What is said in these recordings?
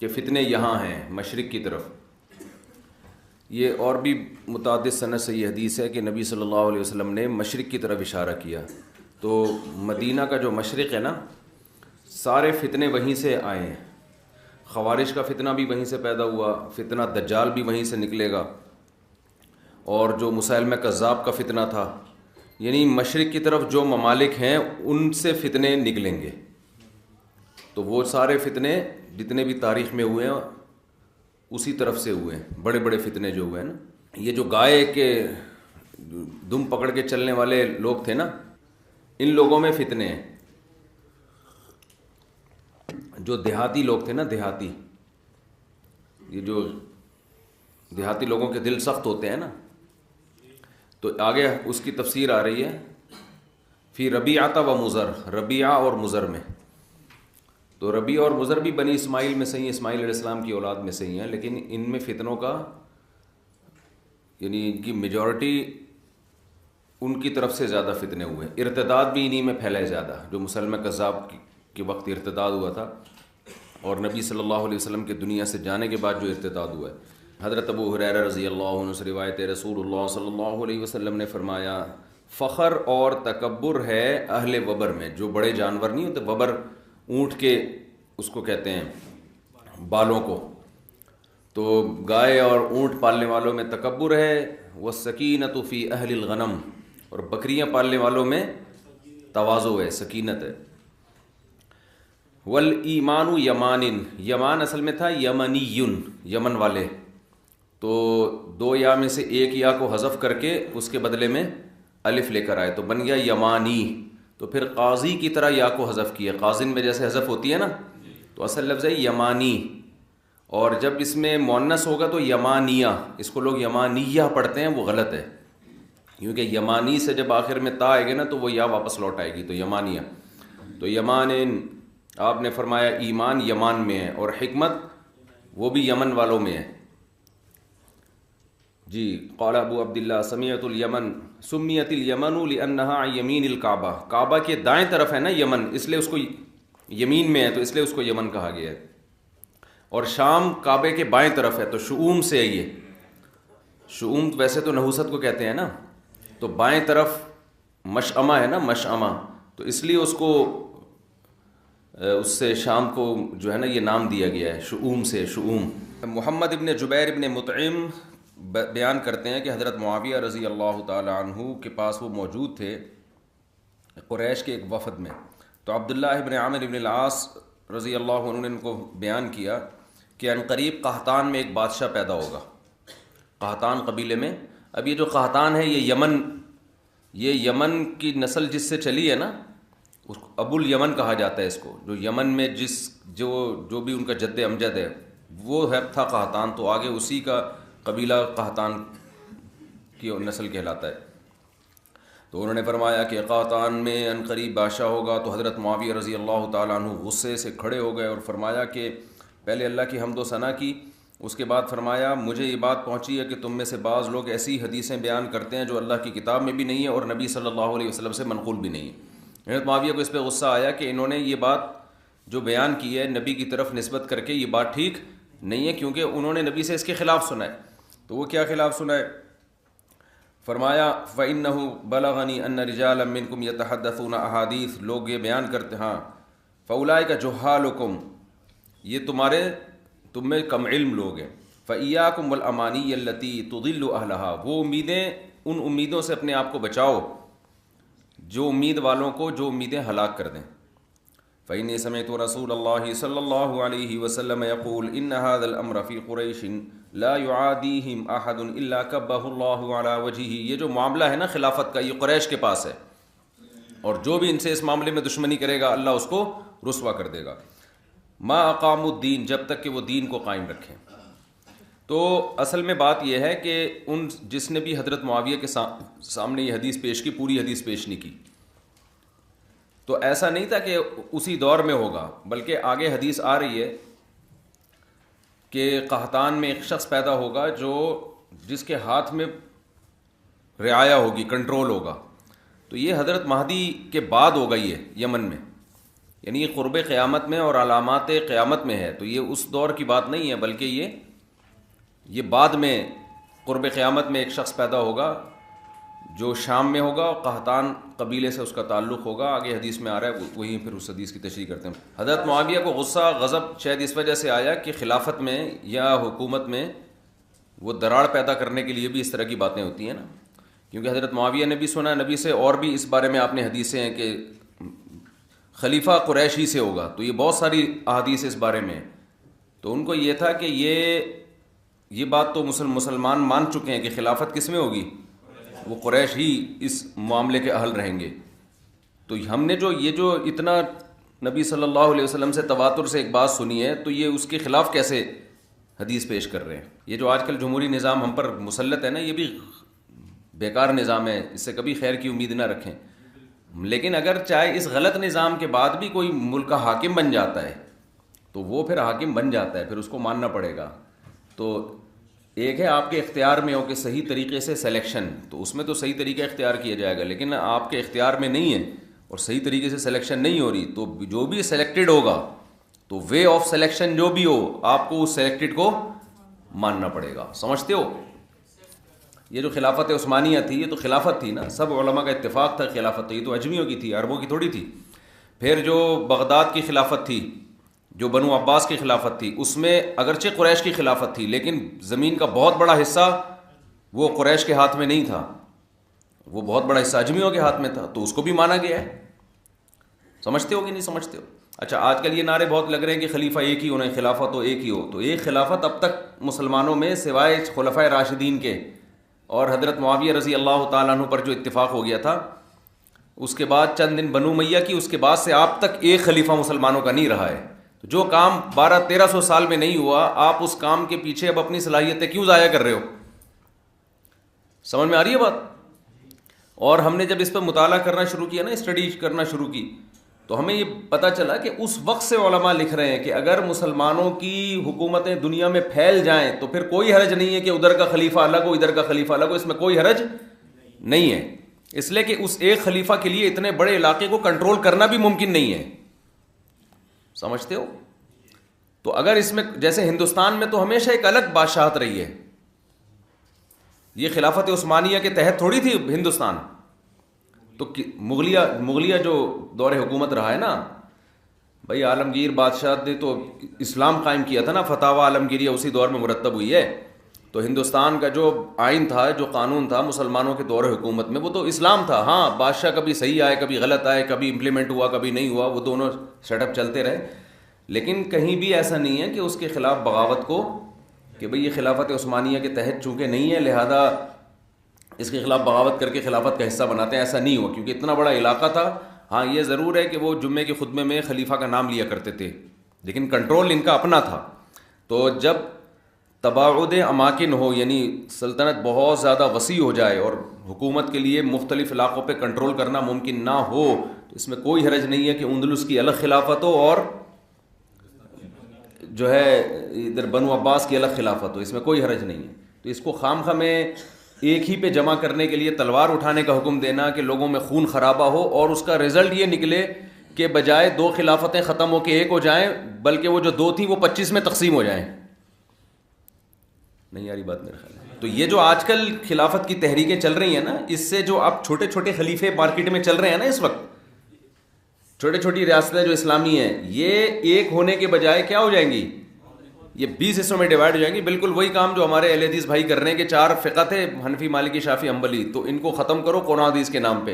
کہ فتنے یہاں ہیں مشرق کی طرف. یہ اور بھی متعدد سند سے یہ حدیث ہے کہ نبی صلی اللہ علیہ وسلم نے مشرق کی طرف اشارہ کیا. تو مدینہ کا جو مشرق ہے نا، سارے فتنے وہیں سے آئے ہیں. خوارج کا فتنہ بھی وہیں سے پیدا ہوا، فتنہ دجال بھی وہیں سے نکلے گا، اور جو مسیلمہ کذاب کا فتنہ تھا، یعنی مشرق کی طرف جو ممالک ہیں ان سے فتنے نکلیں گے. تو وہ سارے فتنے جتنے بھی تاریخ میں ہوئے ہیں اسی طرف سے ہوئے ہیں. بڑے بڑے فتنے جو ہوئے ہیں نا، یہ جو گائے کے دم پکڑ کے چلنے والے لوگ تھے نا، ان لوگوں میں فتنے ہیں. جو دیہاتی لوگ تھے نا، دیہاتی، یہ جو دیہاتی لوگوں کے دل سخت ہوتے ہیں نا، تو آگے اس کی تفسیر آ رہی ہے فی ربیعۃ و مضر، ربیعہ اور مضر میں. تو ربیعہ اور مضر بھی بنی اسماعیل میں صحیح ہیں، اسماعیل علیہ السلام کی اولاد میں صحیح ہیں، لیکن ان میں فتنوں کا یعنی ان کی میجورٹی ان کی طرف سے زیادہ فتنے ہوئے. ارتداد بھی انہی میں پھیلے زیادہ، جو مسلمہ کذاب کے وقت ارتداد ہوا تھا، اور نبی صلی اللہ علیہ وسلم کے دنیا سے جانے کے بعد جو ارتداد ہوا ہے. حضرت ابو ہریرہ رضی اللہ عنہ سے روایت ہے، رسول اللہ صلی اللہ علیہ وسلم نے فرمایا فخر اور تکبر ہے اہل وبر میں. جو بڑے جانور نہیں ہوتے، وبر اونٹ کے اس کو کہتے ہیں بالوں کو، تو گائے اور اونٹ پالنے والوں میں تکبر ہے. والسکینۃ فی اہل الغنم، اور بکریاں پالنے والوں میں تواضع ہے، سکینت ہے. والایمان یمان، یمان اصل میں تھا یمنی، یمن والے، تو دو یا میں سے ایک یا کو حذف کر کے اس کے بدلے میں الف لے کر آئے تو بن گیا یمانی. تو پھر قاضی کی طرح یا کو حذف کیا، قاضن میں جیسے حذف ہوتی ہے نا، تو اصل لفظ ہے یمانی. اور جب اس میں مؤنث ہوگا تو یمانیہ، اس کو لوگ یمانیہ پڑھتے ہیں، وہ غلط ہے، کیونکہ یمانی سے جب آخر میں تا آئے گا نا تو وہ یا واپس لوٹ آئے گی، تو یمانیہ. تو یمان، آپ نے فرمایا ایمان یمان میں ہے، اور حکمت وہ بھی یمن والوں میں ہے. جی قال ابو عبداللہ سمیعت الیمن سمیت الیمن لانہا عن یمین الکعبہ، کعبہ کے دائیں طرف ہے نا یمن، اس لیے اس کو یمین میں ہے تو اس لیے اس کو یمن کہا گیا ہے. اور شام کعبے کے بائیں طرف ہے تو شؤوم سے ہے. یہ شؤوم ویسے تو نحوست کو کہتے ہیں نا، تو بائیں طرف مشعمہ ہے نا، مشعمہ، تو اس لیے اس کو اس سے شام کو جو ہے نا یہ نام دیا گیا ہے شؤوم سے، شؤوم. محمد ابن جبیر ابن مطعم بیان کرتے ہیں کہ حضرت معاویہ رضی اللہ تعالی عنہ کے پاس وہ موجود تھے قریش کے ایک وفد میں. تو عبداللہ ابن عامر ابن العاص رضی اللہ عنہ نے ان کو بیان کیا کہ ان قریب قحطان میں ایک بادشاہ پیدا ہوگا، قحطان قبیلے میں. اب یہ جو قحطان ہے یہ یمن کی نسل جس سے چلی ہے نا، اس کو ابو الیمن کہا جاتا ہے. اس کو جو یمن میں جو بھی ان کا جد امجد ہے وہ ہے تھا قحطان، تو آگے اسی کا قبیلہ قحطان کی نسل کہلاتا ہے. تو انہوں نے فرمایا کہ قحطان میں ان قریب بادشاہ ہوگا. تو حضرت معاویہ رضی اللہ تعالیٰ عنہ غصے سے کھڑے ہو گئے اور فرمایا کہ پہلے اللہ کی حمد و ثنا کی، اس کے بعد فرمایا مجھے یہ بات پہنچی ہے کہ تم میں سے بعض لوگ ایسی حدیثیں بیان کرتے ہیں جو اللہ کی کتاب میں بھی نہیں ہے اور نبی صلی اللہ علیہ وسلم سے منقول بھی نہیں ہے. حضرت معاویہ کو اس پہ غصہ آیا کہ انہوں نے یہ بات جو بیان کی ہے نبی کی طرف نسبت کر کے، یہ بات ٹھیک نہیں ہے، کیونکہ انہوں نے نبی سے اس کے خلاف سنا ہے. تو وہ کیا خلاف سنا ہے؟ فرمایا فَإِنَّهُ بَلَغَنِي أَنَّ رِجَالًا مِّنكُمْ يَتَحَدَّثُونَ أَحَادِيث، لوگ یہ بیان کرتے ہاں فَأُولَٰئِكَ جُهَّالُكُمْ، یہ تم میں کم علم لوگ ہیں. فَإِيَّاكُمْ وَالْأَمَانِيَّ الَّتِي تُضِلُّ أَهْلَهَا، وہ امیدیں، ان امیدوں سے اپنے آپ کو بچاؤ جو امید والوں کو جو امیدیں ہلاک کر دیں. فإني سمعت رسول الله صلى الله عليه وسلم يقول إن هذا الأمر في قريش لا يعاديهم أحد إلا كبه الله على وجهه. یہ جو معاملہ ہے نا خلافت کا، یہ قریش کے پاس ہے، اور جو بھی ان سے اس معاملے میں دشمنی کرے گا اللہ اس کو رسوا کر دے گا. ما اقاموا الدین، جب تک کہ وہ دین کو قائم رکھیں. تو اصل میں بات یہ ہے کہ جس نے بھی حضرت معاویہ کے سامنے یہ حدیث پیش کی، پوری حدیث پیش نہیں کی، تو ایسا نہیں تھا کہ اسی دور میں ہوگا، بلکہ آگے حدیث آ رہی ہے کہ قحطان میں ایک شخص پیدا ہوگا جس کے ہاتھ میں رعایا ہوگی، کنٹرول ہوگا. تو یہ حضرت مہدی کے بعد ہوگا، یہ یمن میں، یعنی یہ قرب قیامت میں اور علامات قیامت میں ہے، تو یہ اس دور کی بات نہیں ہے، بلکہ یہ بعد میں قرب قیامت میں ایک شخص پیدا ہوگا جو شام میں ہوگا، قحطان قبیلے سے اس کا تعلق ہوگا، آگے حدیث میں آ رہا ہے، وہی پھر اس حدیث کی تشریح کرتے ہیں۔ حضرت معاویہ کو غصہ غضب شاید اس وجہ سے آیا کہ خلافت میں یا حکومت میں وہ دراڑ پیدا کرنے کے لیے بھی اس طرح کی باتیں ہوتی ہیں نا، کیونکہ حضرت معاویہ نے بھی سنا نبی سے، اور بھی اس بارے میں آپ نے حدیثیں ہیں کہ خلیفہ قریشی سے ہوگا، تو یہ بہت ساری احادیث اس بارے میں، تو ان کو یہ تھا کہ یہ بات تو مسلمان مان چکے ہیں کہ خلافت کس میں ہوگی، وہ قریش ہی اس معاملے کے اہل رہیں گے۔ تو ہم نے یہ جو اتنا نبی صلی اللہ علیہ وسلم سے تواتر سے ایک بات سنی ہے، تو یہ اس کے خلاف کیسے حدیث پیش کر رہے ہیں؟ یہ جو آج کل جمہوری نظام ہم پر مسلط ہے نا، یہ بھی بیکار نظام ہے، اس سے کبھی خیر کی امید نہ رکھیں۔ لیکن اگر چاہے اس غلط نظام کے بعد بھی کوئی ملک کا حاکم بن جاتا ہے تو وہ پھر حاکم بن جاتا ہے، پھر اس کو ماننا پڑے گا۔ تو ایک ہے آپ کے اختیار میں ہو کہ صحیح طریقے سے سلیکشن، تو اس میں تو صحیح طریقہ اختیار کیا جائے گا، لیکن آپ کے اختیار میں نہیں ہے اور صحیح طریقے سے سلیکشن نہیں ہو رہی، تو جو بھی سلیکٹڈ ہوگا تو وے آف سلیکشن جو بھی ہو آپ کو اس سلیکٹڈ کو ماننا پڑے گا۔ سمجھتے ہو؟ یہ جو خلافت عثمانیہ تھی، یہ تو خلافت تھی نا، سب علماء کا اتفاق تھا خلافت تھی، یہ تو اجمیوں کی تھی، عربوں کی تھوڑی تھی۔ پھر جو بغداد کی خلافت تھی، جو بنو عباس کی خلافت تھی، اس میں اگرچہ قریش کی خلافت تھی، لیکن زمین کا بہت بڑا حصہ وہ قریش کے ہاتھ میں نہیں تھا، وہ بہت بڑا حصہ اجمیوں کے ہاتھ میں تھا، تو اس کو بھی مانا گیا ہے۔ سمجھتے ہو کہ نہیں سمجھتے ہو؟ اچھا، آج کل یہ نعرے بہت لگ رہے ہیں کہ خلیفہ ایک ہی ہونا ہے، خلافت تو ایک ہی ہو، تو ایک خلافت اب تک مسلمانوں میں سوائے خلفائے راشدین کے اور حضرت معاویہ رضی اللہ تعالیٰ عنہ پر جو اتفاق ہو گیا تھا، اس کے بعد چند دن بنو امیہ کی، اس کے بعد سے آپ تک ایک خلیفہ مسلمانوں کا نہیں رہا ہے۔ تو جو کام 1200-1300 سال میں نہیں ہوا، آپ اس کام کے پیچھے اب اپنی صلاحیتیں کیوں ضائع کر رہے ہو؟ سمجھ میں آ رہی ہے بات؟ اور ہم نے جب اس پہ مطالعہ کرنا شروع کیا نا، اسٹڈی کرنا شروع کی، تو ہمیں یہ پتہ چلا کہ اس وقت سے علماء لکھ رہے ہیں کہ اگر مسلمانوں کی حکومتیں دنیا میں پھیل جائیں تو پھر کوئی حرج نہیں ہے کہ ادھر کا خلیفہ الگ ہو ادھر کا خلیفہ الگ ہو، اس میں کوئی حرج نہیں ہے، اس لیے کہ اس ایک خلیفہ کے لیے اتنے بڑے علاقے کو کنٹرول کرنا بھی ممکن نہیں ہے۔ سمجھتے ہو؟ تو اگر اس میں جیسے ہندوستان میں تو ہمیشہ ایک الگ بادشاہت رہی ہے، یہ خلافت عثمانیہ کے تحت تھوڑی تھی ہندوستان، تو مغلیہ جو دور حکومت رہا ہے نا بھائی، عالمگیر بادشاہ نے تو اسلام قائم کیا تھا نا، فتاوی عالمگیریہ اسی دور میں مرتب ہوئی ہے، تو ہندوستان کا جو آئین تھا، جو قانون تھا مسلمانوں کے دور حکومت میں، وہ تو اسلام تھا۔ ہاں، بادشاہ کبھی صحیح آئے کبھی غلط آئے، کبھی امپلیمنٹ ہوا کبھی نہیں ہوا، وہ دونوں سیٹ اپ چلتے رہے، لیکن کہیں بھی ایسا نہیں ہے کہ اس کے خلاف بغاوت کو، کہ بھئی یہ خلافت عثمانیہ کے تحت چونکہ نہیں ہے لہذا اس کے خلاف بغاوت کر کے خلافت کا حصہ بناتے ہیں، ایسا نہیں ہوا، کیونکہ اتنا بڑا علاقہ تھا۔ ہاں یہ ضرور ہے کہ وہ جمعے کے خطبے میں خلیفہ کا نام لیا کرتے تھے، لیکن کنٹرول ان کا اپنا تھا۔ تو جب تباعد اماکن ہو، یعنی سلطنت بہت زیادہ وسیع ہو جائے اور حکومت کے لیے مختلف علاقوں پہ کنٹرول کرنا ممکن نہ ہو، تو اس میں کوئی حرج نہیں ہے کہ اندلس کی الگ خلافت ہو اور جو ہے ادھر بنو عباس کی الگ خلافت ہو، اس میں کوئی حرج نہیں ہے۔ تو اس کو خام خواہ میں ایک ہی پہ جمع کرنے کے لیے تلوار اٹھانے کا حکم دینا کہ لوگوں میں خون خرابہ ہو، اور اس کا رزلٹ یہ نکلے کہ بجائے 2 خلافتیں ختم ہو کے ایک ہو جائیں، بلکہ وہ جو 2 تھیں وہ 25 میں تقسیم ہو جائیں۔ نہیں یاری بات میرے خیال ہے۔ تو یہ جو آج کل خلافت کی تحریکیں چل رہی ہیں نا، اس سے جو اب چھوٹے چھوٹے خلیفے مارکیٹ میں چل رہے ہیں نا اس وقت، چھوٹی چھوٹی ریاستیں جو اسلامی ہیں، یہ ایک ہونے کے بجائے کیا ہو جائیں گی، یہ 20 حصوں میں ڈیوائڈ ہو جائیں گی۔ بالکل وہی کام جو ہمارے اہل حدیث بھائی کر رہے ہیں کہ 4 فقہ تھے، حنفی مالکی شافعی حنبلی، تو ان کو ختم کرو قرآن حدیث کے نام پہ،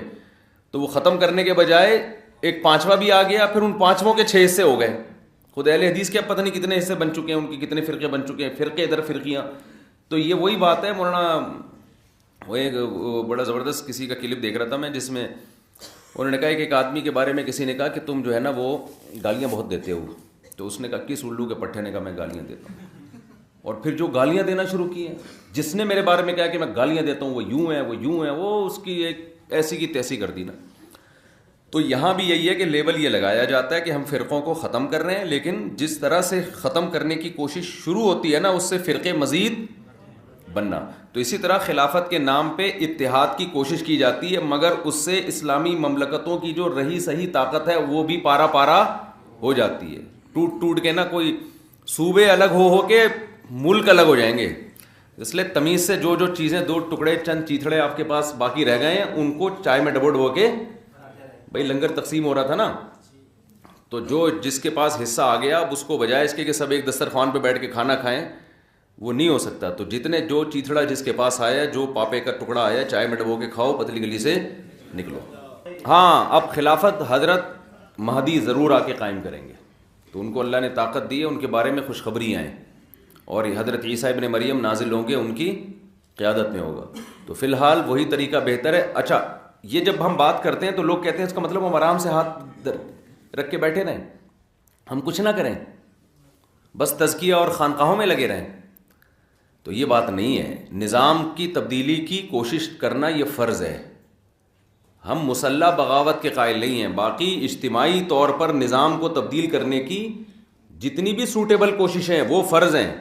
تو وہ ختم کرنے کے بجائے ایک 5واں بھی آ گیا، پھر ان 5 کے 6 حصے ہو گئے۔ خود اہل حدیث کے اب پتہ نہیں کتنے حصے بن چکے ہیں، ان کی کتنے فرقے بن چکے ہیں، فرقے ادھر فرقیاں۔ تو یہ وہی بات ہے مولانا، وہ ایک بڑا زبردست کسی کا کلپ دیکھ رہا تھا میں، جس میں انہوں نے کہا کہ ایک آدمی کے بارے میں کسی نے کہا کہ تم جو ہے نا وہ گالیاں بہت دیتے ہو، تو اس نے کہا کس الو کے پٹھے نے کہا میں گالیاں دیتا ہوں، اور پھر جو گالیاں دینا شروع کی ہیں، جس نے میرے بارے میں کہا کہ میں گالیاں دیتا ہوں وہ یوں ہے وہ یوں ہے، وہ اس کی ایک ایسی کی تیسی کر دی نا۔ تو یہاں بھی یہی ہے کہ لیبل یہ لگایا جاتا ہے کہ ہم فرقوں کو ختم کر رہے ہیں، لیکن جس طرح سے ختم کرنے کی کوشش شروع ہوتی ہے نا، اس سے فرقے مزید بننا۔ تو اسی طرح خلافت کے نام پہ اتحاد کی کوشش کی جاتی ہے، مگر اس سے اسلامی مملکتوں کی جو رہی صحیح طاقت ہے وہ بھی پارا پارا ہو جاتی ہے. ٹوٹ ٹوٹ کے نا کوئی صوبے الگ ہو کے ملک الگ ہو جائیں گے. اس لیے تمیز سے جو جو چیزیں دو ٹکڑے چند چیتھڑے آپ کے پاس باقی رہ گئے ہیں ان کو چائے میں ڈبو ڈبو کے, بھائی لنگر تقسیم ہو رہا تھا نا, تو جو جس کے پاس حصہ آ گیا اب اس کو بجائے اس کے کہ سب ایک دسترخوان پہ بیٹھ کے کھانا کھائیں, وہ نہیں ہو سکتا. تو جتنے جو چیتھڑا جس کے پاس آیا, جو پاپے کا ٹکڑا آیا, چائے میں ڈبو کے کھاؤ, پتلی گلی سے نکلو. ہاں اب خلافت حضرت مہدی ضرور آ کے قائم کریں گے, تو ان کو اللہ نے طاقت دی ہے, ان کے بارے میں خوشخبری آئیں, اور حضرت عیسیٰ ابن مریم نازل ہوں گے, ان کی قیادت میں ہوگا. تو فی الحال وہی طریقہ بہتر ہے. اچھا یہ جب ہم بات کرتے ہیں تو لوگ کہتے ہیں اس کا مطلب ہم آرام سے ہاتھ رکھ کے بیٹھے رہیں, ہم کچھ نہ کریں, بس تزکیہ اور خانقاہوں میں لگے رہیں. تو یہ بات نہیں ہے. نظام کی تبدیلی کی کوشش کرنا یہ فرض ہے. ہم مسلح بغاوت کے قائل نہیں ہیں. باقی اجتماعی طور پر نظام کو تبدیل کرنے کی جتنی بھی سوٹیبل کوششیں ہیں وہ فرض ہیں.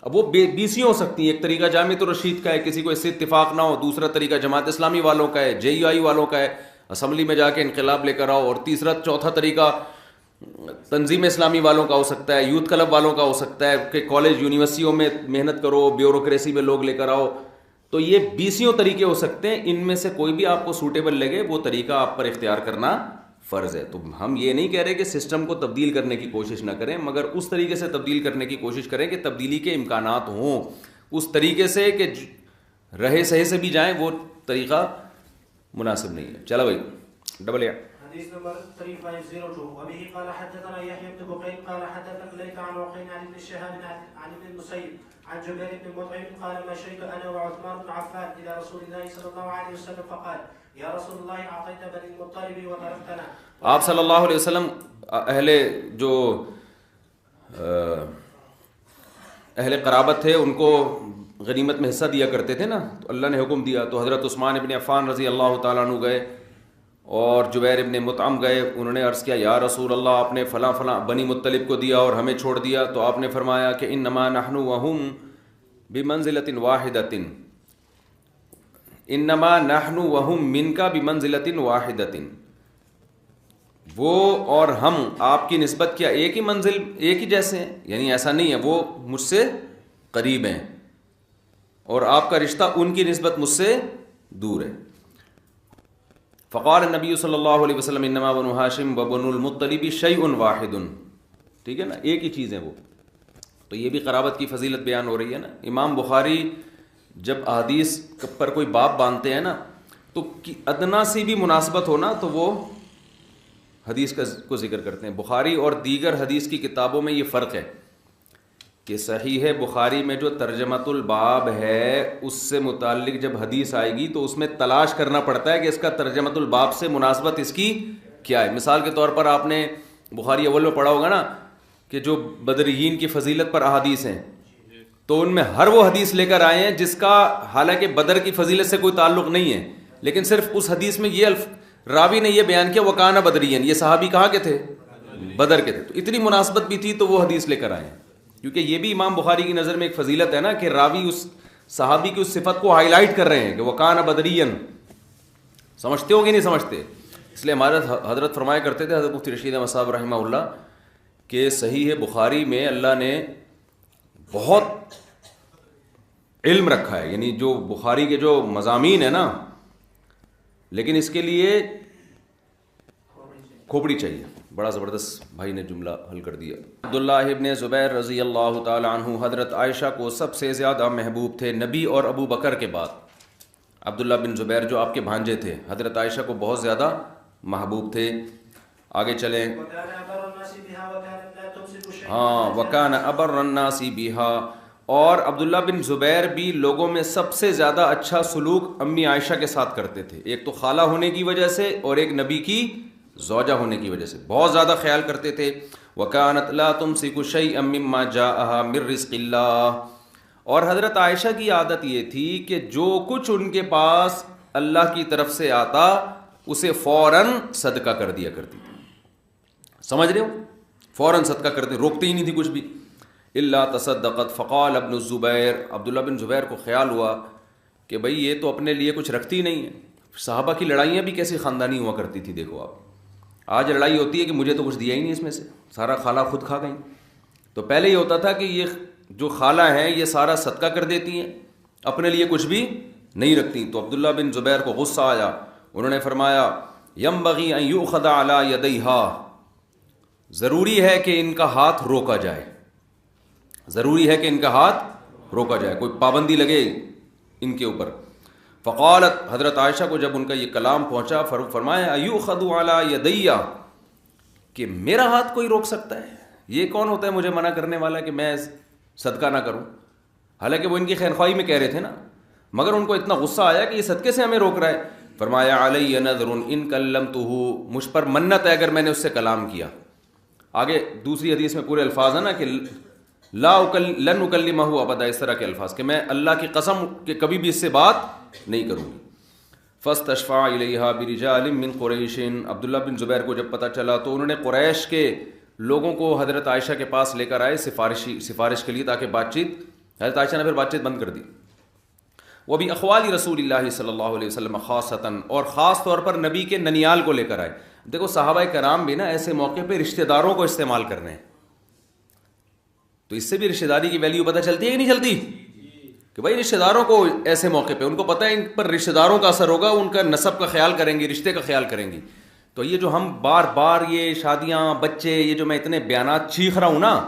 اب وہ بیسی ہو سکتی ہیں. ایک طریقہ جامعۃ الرشید کا ہے, کسی کو اس سے اتفاق نہ ہو. دوسرا طریقہ جماعت اسلامی والوں کا ہے, JEI والوں کا ہے, اسمبلی میں جا کے انقلاب لے کر آؤ. اور تیسرا چوتھا طریقہ تنظیم اسلامی والوں کا ہو سکتا ہے, یوتھ کلب والوں کا ہو سکتا ہے کہ کالج یونیورسٹیوں میں محنت کرو, بیوروکریسی میں لوگ لے کر آؤ. تو یہ 20 طریقے ہو سکتے ہیں. ان میں سے کوئی بھی آپ کو سوٹیبل لگے وہ طریقہ آپ پر اختیار کرنا فرض ہے. تو ہم یہ نہیں کہہ رہے کہ سسٹم کو تبدیل کرنے کی کوشش نہ کریں, مگر اس طریقے سے تبدیل کرنے کی کوشش کریں کہ تبدیلی کے امکانات ہوں. اس طریقے سے کہ رہے سہے سے بھی جائیں, وہ طریقہ مناسب نہیں ہے. چلو بھائی ڈبل حديث نمبر 3502 وبه قال حدثنا يحيى بن بكير قال حدثنا ليث عن عقيل عن ابن شهاب عن ابن المسيب عن جبير بن مطعم قال ما شهدت انا وعثمان بن عفان الى رسول الله صلى الله عليه وسلم فقال يا رسول الله اعطيت بني المطلب وتركتنا. آپ صلی اللہ علیہ وسلم اہل قرابت تھے ان کو غنیمت میں حصہ دیا کرتے تھے نا, تو اللہ نے حکم دیا. تو حضرت عثمان ابن عفان رضی اللہ تعالیٰ عنہ گئے اور جبیر ابن مطعم گئے. انہوں نے عرض کیا یا رسول اللہ آپ نے فلاں فلاں بنی مطلب کو دیا اور ہمیں چھوڑ دیا. تو آپ نے فرمایا کہ انما نحن وهم بمنزلۃ واحدۃ, انما نحن وهم منک بمنزلۃ واحدۃ, وہ اور ہم آپ کی نسبت کیا ایک ہی منزل ایک ہی جیسے ہیں, یعنی ایسا نہیں ہے وہ مجھ سے قریب ہیں اور آپ کا رشتہ ان کی نسبت مجھ سے دور ہے. فقال النبی صلی اللہ علیہ وسلم انما بنو ہاشم و بنو المطلب شیء واحد, ٹھیک ہے نا, ایک ہی چیز ہے وہ. تو یہ بھی قرابت کی فضیلت بیان ہو رہی ہے نا. امام بخاری جب احادیث پر کوئی باب باندھتے ہیں نا تو ادنا سی بھی مناسبت ہونا تو وہ حدیث کو ذکر کرتے ہیں. بخاری اور دیگر حدیث کی کتابوں میں یہ فرق ہے کہ صحیح بخاری میں جو ترجمۃ الباب ہے اس سے متعلق جب حدیث آئے گی تو اس میں تلاش کرنا پڑتا ہے کہ اس کا ترجمۃ الباب سے مناسبت اس کی کیا ہے. مثال کے طور پر آپ نے بخاری اول میں پڑھا ہوگا نا کہ جو بدریین کی فضیلت پر احادیث ہیں, تو ان میں ہر وہ حدیث لے کر آئے ہیں جس کا حالانکہ بدر کی فضیلت سے کوئی تعلق نہیں ہے, لیکن صرف اس حدیث میں یہ راوی نے یہ بیان کیا وکانہ بدرین, یہ صحابی کہاں کے تھے, بدر کے تھے. تو اتنی مناسبت بھی تھی تو وہ حدیث لے کر آئے ہیں, کیونکہ یہ بھی امام بخاری کی نظر میں ایک فضیلت ہے نا کہ راوی اس صحابی کی اس صفت کو ہائی لائٹ کر رہے ہیں کہ وکانہ بدرین. سمجھتے ہو کہ نہیں سمجھتے؟ اس لیے ہمارے حضرت فرمایا کرتے تھے, حضرت مفتی رشید احمد صاحب رحمہ اللہ, کہ صحیح بخاری میں اللہ نے بہت علم رکھا ہے, یعنی جو بخاری کے جو مضامین ہیں نا, لیکن اس کے لیے کھوپڑی چاہیے. بڑا زبردست بھائی نے جملہ حل کر دیا. عبداللہ ابن زبیر رضی اللہ تعالی عنہ حضرت عائشہ کو سب سے زیادہ محبوب تھے نبی اور ابو بکر کے بعد. عبداللہ بن زبیر جو آپ کے بھانجے تھے حضرت عائشہ کو بہت زیادہ محبوب تھے. آگے چلیں. ہاں وکان ابر الناس بہا, اور عبداللہ بن زبیر بھی لوگوں میں سب سے زیادہ اچھا سلوک امی عائشہ کے ساتھ کرتے تھے. ایک تو خالہ ہونے کی وجہ سے اور ایک نبی کی زوجہ ہونے کی وجہ سے بہت زیادہ خیال کرتے تھے. وَكَانَتْ لَا تُمْسِكُ شَيْئًا مِّمَّا جَاءَهَا مِن رِّزْقِ اللَّهِ, اور حضرت عائشہ کی عادت یہ تھی کہ جو کچھ ان کے پاس اللہ کی طرف سے آتا اسے فوراً صدقہ کر دیا کرتی تھی. سمجھ رہے ہو, فوراً صدقہ کرتے, روکتے ہی نہیں تھی کچھ بھی. اللہ تصدقت فقال ابن الزبیر, عبداللہ بن زبیر کو خیال ہوا کہ بھئی یہ تو اپنے لیے کچھ رکھتی نہیں ہے. صحابہ کی لڑائیاں بھی کیسی خاندانی ہوا کرتی تھی, دیکھو آپ, آج لڑائی ہوتی ہے کہ مجھے تو کچھ دیا ہی نہیں اس میں سے, سارا خالہ خود کھا گئیں. تو پہلے یہ ہوتا تھا کہ یہ جو خالہ ہیں یہ سارا صدقہ کر دیتی ہیں, اپنے لیے کچھ بھی نہیں رکھتی. تو عبداللہ بن زبیر کو غصہ آیا, انہوں نے فرمایا ینبغی ان یؤخذ علی یدیہا, ضروری ہے کہ ان کا ہاتھ روکا جائے, ضروری ہے کہ ان کا ہاتھ روکا جائے, کوئی پابندی لگے ان کے اوپر. فقالت, حضرت عائشہ کو جب ان کا یہ کلام پہنچا فرمایا ایؤخذ علی یدی, کہ میرا ہاتھ کوئی روک سکتا ہے؟ یہ کون ہوتا ہے مجھے منع کرنے والا کہ میں صدقہ نہ کروں؟ حالانکہ وہ ان کی خیرخواہی میں کہہ رہے تھے نا, مگر ان کو اتنا غصہ آیا کہ یہ صدقے سے ہمیں روک رہا ہے. فرمایا علی نذر ان کلمتہ, مجھ پر منت ہے اگر میں نے اس سے کلام کیا. آگے دوسری حدیث میں پورے الفاظ ہیں نا کہ لن اکلمہ ابدا, اس طرح کے الفاظ کہ میں اللہ کی قسم کہ کبھی بھی اس سے بات نہیں کروں گی. فاستشفع الیہا برجال من قریش, عبداللہ بن زبیر کو جب پتہ چلا تو انہوں نے قریش کے لوگوں کو حضرت عائشہ کے پاس لے کر آئے سفارش کے لیے, تاکہ بات چیت, حضرت عائشہ نے پھر بات چیت بند کر دی. وہ بھی اخوال رسول اللہ صلی اللہ علیہ وسلم خاصتاً, اور خاص طور پر نبی کے ننیال کو لے کر آئے. دیکھو صحابہ کرام بھی نا ایسے موقع پہ رشتہ داروں کو استعمال کر رہے ہیں, تو اس سے بھی رشتہ داری کی ویلیو پتہ چلتی ہے کہ نہیں چلتی, کہ بھائی رشتہ داروں کو ایسے موقع پہ ان کو پتہ ہے ان پر رشتہ داروں کا اثر ہوگا, ان کا نسب کا خیال کریں گی, رشتے کا خیال کریں گی. تو یہ جو ہم بار بار یہ شادیاں بچے, یہ جو میں اتنے بیانات چیخ رہا ہوں نا,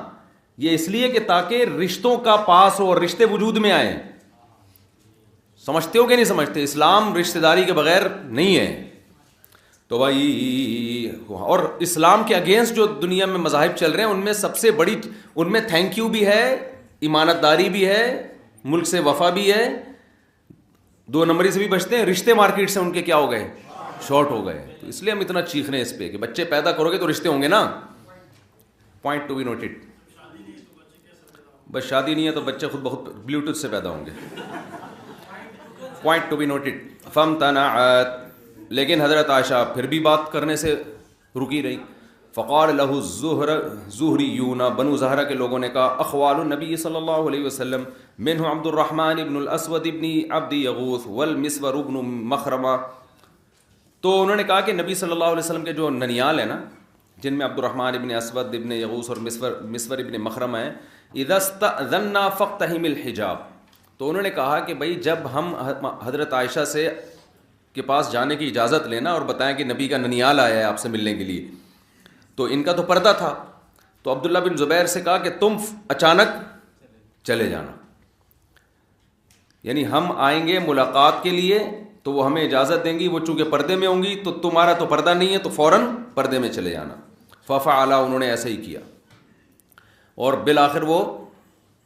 یہ اس لیے کہ تاکہ رشتوں کا پاس ہو اور رشتے وجود میں آئیں. سمجھتے ہو کہ نہیں سمجھتے؟ اسلام رشتہ داری کے بغیر نہیں ہے. تو بھائی, اور اسلام کے اگینسٹ جو دنیا میں مذاہب چل رہے ہیں ان میں سب سے بڑی, ان میں تھینک یو بھی ہے, امانت داری بھی ہے, ملک سے وفا بھی ہے, 2 نمبری سے بھی بچتے ہیں, رشتے مارکیٹ سے ان کے کیا ہو گئے, شارٹ ہو گئے. تو اس لیے ہم اتنا چیخ رہے ہیں اس پہ کہ بچے پیدا کرو گے تو رشتے ہوں گے نا. Point to be noted. بس شادی نہیں ہے تو بچے خود بخود بلوٹوتھ سے پیدا ہوں گے. Point to be noted. فامتنعت, لیکن حضرت عائشہ پھر بھی بات کرنے سے رکی رہی. فقال له الزہریون, بنو زہرہ کے لوگوں نے کہا, اخوال النبی صلی اللہ علیہ وسلم منہ عبد الرحمن ابن الاسود ابن عبد یغوث والمسور ابن مخرمہ. تو انہوں نے کہا کہ نبی صلی اللہ علیہ وسلم کے جو ننیال ہیں نا, جن میں عبد الرحمن ابن اسود ابن یغوث اور مسور ابن مخرمہ ہیں, اذا استأذنا فاقتحم الحجاب. تو انہوں نے کہا کہ بھائی جب ہم حضرت عائشہ سے کے پاس جانے کی اجازت لینا اور بتائیں کہ نبی کا ننیال آیا ہے آپ سے ملنے کے لیے, تو ان کا تو پردہ تھا. تو عبداللہ بن زبیر سے کہا کہ تم اچانک چلے جانا, یعنی ہم آئیں گے ملاقات کے لیے تو وہ ہمیں اجازت دیں گی, وہ چونکہ پردے میں ہوں گی تو تمہارا تو پردہ نہیں ہے تو فوراً پردے میں چلے جانا. ففعل, انہوں نے ایسا ہی کیا. اور بالآخر وہ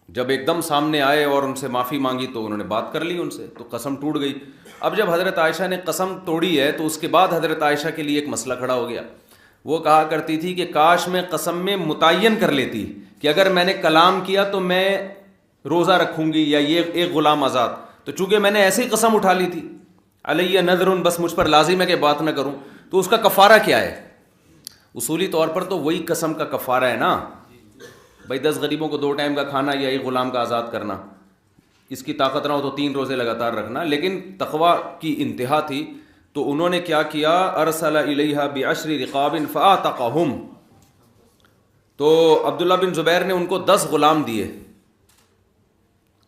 جب ایک دم سامنے آئے اور ان سے معافی مانگی تو انہوں نے بات کر لی ان سے, تو قسم ٹوٹ گئی. اب جب حضرت عائشہ نے قسم توڑی ہے تو اس کے بعد حضرت عائشہ کے لیے ایک مسئلہ کھڑا ہو گیا. وہ کہا کرتی تھی کہ کاش میں قسم میں متعین کر لیتی کہ اگر میں نے کلام کیا تو میں روزہ رکھوں گی یا یہ ایک غلام آزاد, تو چونکہ میں نے ایسی قسم اٹھا لی تھی, علیہ نذر, بس مجھ پر لازم ہے کہ بات نہ کروں, تو اس کا کفارہ کیا ہے؟ اصولی طور پر تو وہی قسم کا کفارہ ہے نا بھائی, 10 غریبوں کو 2 ٹائم کا کھانا یا ایک غلام کا آزاد کرنا. اس کی طاقت نہ ہو تو 3 روزے لگاتار رکھنا. لیکن تقویٰ کی انتہا تھی, تو انہوں نے کیا کیا, ارسل الیہا بعشر رقاب فاعتقہم. تو عبداللہ بن زبیر نے ان کو 10 غلام دیے,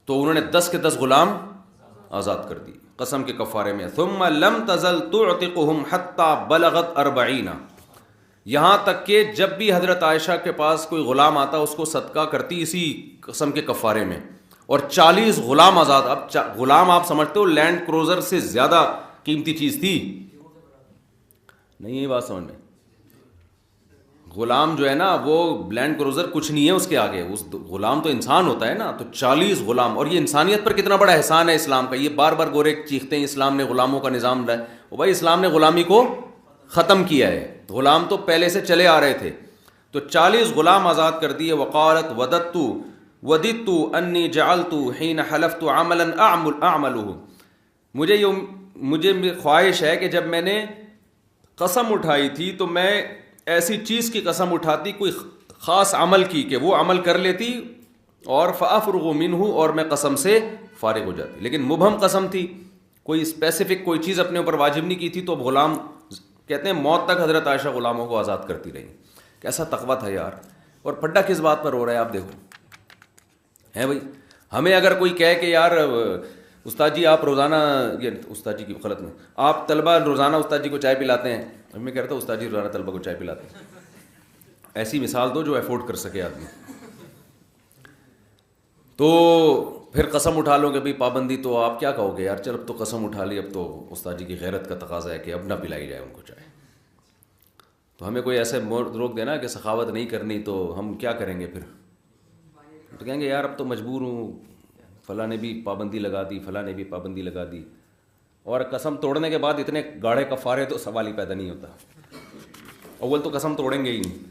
تو انہوں نے 10 کے 10 غلام آزاد کر دی قسم کے کفارے میں. ثم لم تزل تعتقہم حتی بلغت 40, یہاں تک کہ جب بھی حضرت عائشہ کے پاس کوئی غلام آتا اس کو صدقہ کرتی اسی قسم کے کفارے میں, اور 40 غلام آزاد. اب غلام آپ سمجھتے ہو لینڈ کروزر سے زیادہ قیمتی چیز تھی نہیں, یہ بات سمجھ میں. غلام جو ہے نا وہ لینڈ کروزر کچھ نہیں ہے اس کے آگے, اس غلام تو انسان ہوتا ہے نا. تو 40 غلام, اور یہ انسانیت پر کتنا بڑا احسان ہے اسلام کا. یہ بار بار گورے چیختے ہیں اسلام نے غلاموں کا نظام لایا, وہ بھائی اسلام نے غلامی کو ختم کیا ہے, غلام تو پہلے سے چلے آ رہے تھے. تو 40 غلام آزاد کر دیے. وقالت وددت انی جعلت حین حلفت عملا اعمله, مجھے خواہش ہے کہ جب میں نے قسم اٹھائی تھی تو میں ایسی چیز کی قسم اٹھاتی, کوئی خاص عمل کی, کہ وہ عمل کر لیتی اور فافرغ منہ, اور میں قسم سے فارغ ہو جاتی. لیکن مبہم قسم تھی, کوئی اسپیسیفک کوئی چیز اپنے اوپر واجب نہیں کی تھی. تو غلام کہتے ہیں موت تک حضرت عائشہ غلاموں کو آزاد کرتی رہی. کیسا تقویٰ تھا یار. اور پھڈا کس بات پر ہو رہا ہے آپ دیکھو ہیں بھائی. ہمیں اگر کوئی کہے کہ یار استاد جی آپ روزانہ، یہ استاد جی کی غلط میں، آپ طلبہ روزانہ استاد جی کو چائے پلاتے ہیں، میں کہتا ہوں استاد جی روزانہ طلبہ کو چائے پلاتے ہیں. ایسی مثال دو جو افورڈ کر سکے آدمی. تو پھر قسم اٹھا لو کہ بھائی پابندی، تو آپ کیا کہو گے یار چل اب تو قسم اٹھا لی، اب تو استاد جی کی غیرت کا تقاضا ہے کہ اب نہ پلائی جائے ان کو چائے. تو ہمیں کوئی ایسے روک دینا کہ سخاوت نہیں کرنی تو ہم کیا کریں گے پھر؟ تو کہیں گے یار اب تو مجبور ہوں، فلاں نے بھی پابندی لگا دی، فلاں نے بھی پابندی لگا دی. اور قسم توڑنے کے بعد اتنے گاڑھے کفارے تو سوال ہی پیدا نہیں ہوتا. اول تو قسم توڑیں گے ہی نہیں.